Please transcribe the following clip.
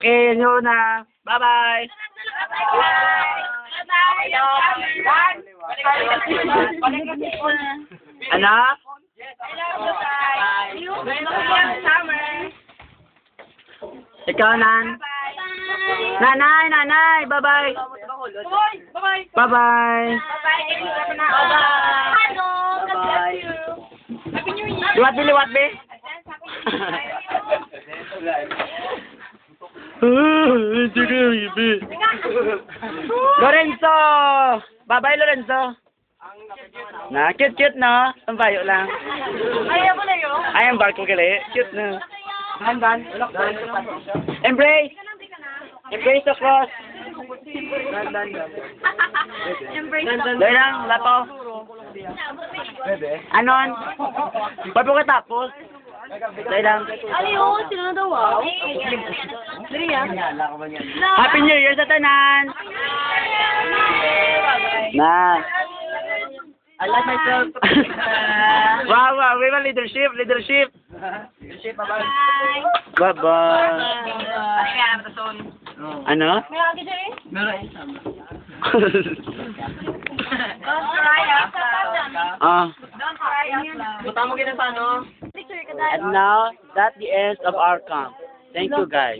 Okay, yun na. Bye-bye. Ano? Ikaw, Nan? Nanay, bye-bye. Bye-bye. Liwat be? Lorenzo! Bye-bye, Lorenzo. Na, cute, no? Ang bayo lang. Ayaw mo na yun? Ay, ang barko kili. Cute, no? Embrace! Embrace the cross! Dahil lang, lato. Anon? Ba't po katapos? Dahil lang. Ayaw, sino na daw ah? Dali ah. Happy New Year sa tanan! Na. I like myself. Wow, we want leadership. Leadership, bye-bye. Bye-bye. Ano? May lagi dyan eh. Meron. Don't cry ah. Ah. Don't cry ah. Buta mo kita sa ano? Picture ka dahil. And now, that's the end of our camp. Thank you, guys.